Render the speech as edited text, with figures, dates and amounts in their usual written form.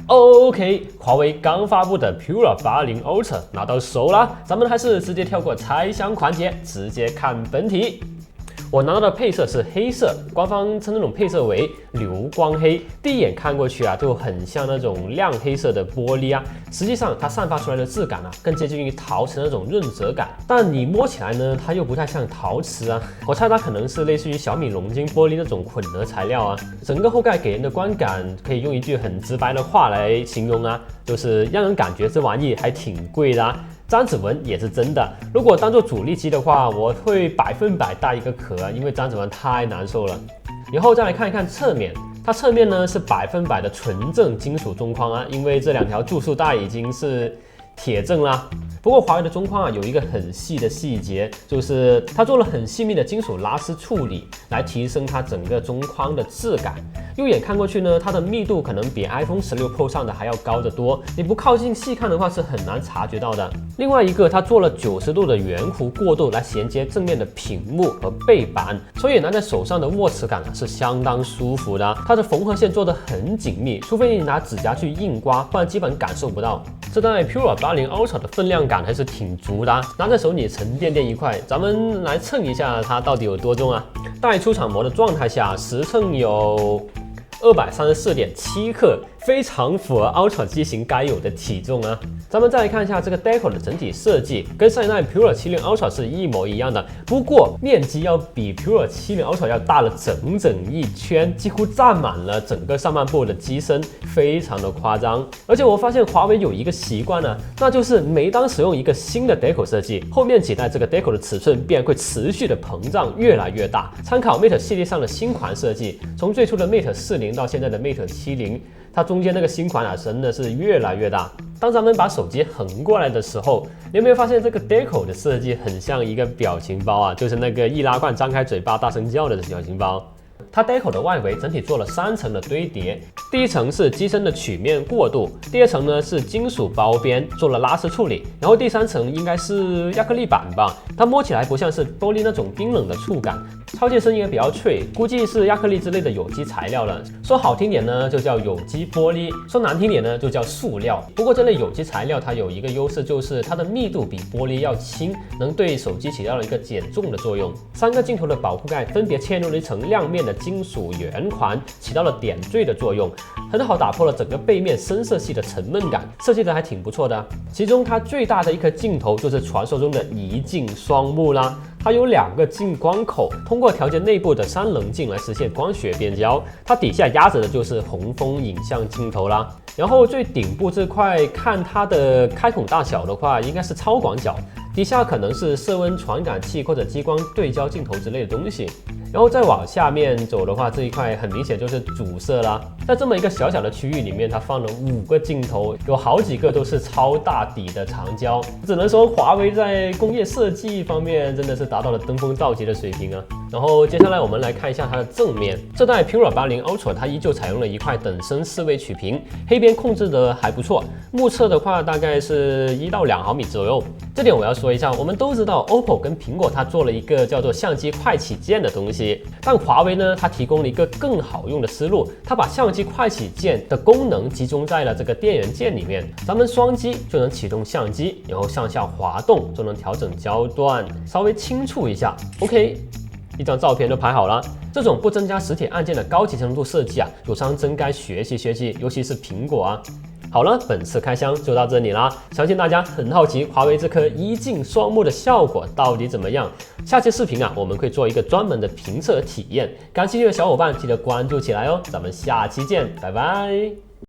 OK， 华为刚发布的 Pura 80 Ultra 拿到手了，咱们还是直接跳过拆箱环节，直接看本体。我拿到的配色是黑色，官方称这种配色为流光黑。第一眼看过去啊，就很像那种亮黑色的玻璃啊。实际上它散发出来的质感啊，更接近于陶瓷那种润泽感。但你摸起来呢，它又不太像陶瓷啊。我猜它可能是类似于小米龙晶玻璃那种混合材料啊。整个后盖给人的观感，可以用一句很直白的话来形容啊，就是让人感觉这玩意还挺贵的啊。粘指纹也是真的，如果当做主力机的话，我会100%带一个壳，因为粘指纹太难受了。然后再来看一看侧面，它侧面呢是100%的纯正金属中框啊，因为这2条注塑带已经是铁正啦。不过华为的中框啊有一个很细的细节，就是它做了很细密的金属拉丝处理，来提升它整个中框的质感。肉眼看过去呢，它的密度可能比 iPhone 16 Pro 上的还要高得多，你不靠近细看的话是很难察觉到的。另外一个，它做了90度的圆弧过渡来衔接正面的屏幕和背板，所以拿在手上的握持感是相当舒服的。它的缝合线做得很紧密，除非你拿指甲去硬刮，不然基本感受不到。这代 Pura 80 Ultra 的分量感还是挺足的，拿在手里沉甸甸一块。咱们来称一下它到底有多重啊？待出厂模的状态下，实称有234.7克，非常符合 Ultra 机型该有的体重啊。咱们再来看一下这个 Deco 的整体设计，跟上一代 Pura 70 Ultra 是一模一样的，不过面积要比 Pura 70 Ultra 要大了整整一圈，几乎占满了整个上半部的机身，非常的夸张。而且我发现华为有一个习惯呢，那就是每当使用一个新的 Deco 设计，后面几代这个 Deco 的尺寸便会持续的膨胀，越来越大。参考 Mate 系列上的新款设计，从最初的 Mate 40到现在的 Mate 70，它中间那个新款啊，真的是越来越大。当咱们把手机横过来的时候，你有没有发现这个 Deco 的设计很像一个表情包啊？就是那个易拉罐张开嘴巴大声叫的表情包。它 Deco 的外围整体做了3层的堆叠，第一层是机身的曲面过渡，第二层呢是金属包边做了拉丝处理，然后第3层应该是亚克力板吧，它摸起来不像是玻璃那种冰冷的触感，操作声音也比较脆，估计是亚克力之类的有机材料了。说好听点呢就叫有机玻璃，说难听点呢就叫塑料。不过这类有机材料它有一个优势，就是它的密度比玻璃要轻，能对手机起到了一个减重的作用。3个镜头的保护盖分别嵌入了一层亮面的金属圆环，起到了点缀的作用，很好打破了整个背面深色系的沉闷感，设计的还挺不错的。其中它最大的一颗镜头就是传说中的一镜双目啦，它有2个进光口，通过调节内部的3棱镜来实现光学变焦。它底下压着的就是红枫影像镜头啦。然后最顶部这块看它的开孔大小的话，应该是超广角，底下可能是色温传感器或者激光对焦镜头之类的东西。然后再往下面走的话，这一块很明显就是主摄啦。在这么一个小小的区域里面，它放了5个镜头，有好几个都是超大底的长焦，只能说华为在工业设计方面真的是达到了登峰造极的水平啊。然后接下来我们来看一下它的正面，这代 Pura 80 Ultra 它依旧采用了一块等身4位曲屏，黑边控制的还不错，目测的话大概是1到2毫米左右。这点我要说一下，我们都知道 OPPO 跟苹果它做了一个叫做相机快起键的东西，但华为呢，它提供了一个更好用的思路，它把相机快起键的功能集中在了这个电源键里面，咱们双击就能启动相机，然后向下滑动就能调整焦段，稍微轻触一下 ，OK。一张照片就拍好了，这种不增加实体按键的高级程度设计啊，有商真该学习学习，尤其是苹果啊。好了，本次开箱就到这里啦，相信大家很好奇华为这颗一镜双目的效果到底怎么样。下期视频啊，我们会做一个专门的评测体验，感兴趣的小伙伴记得关注起来哦。咱们下期见，拜拜。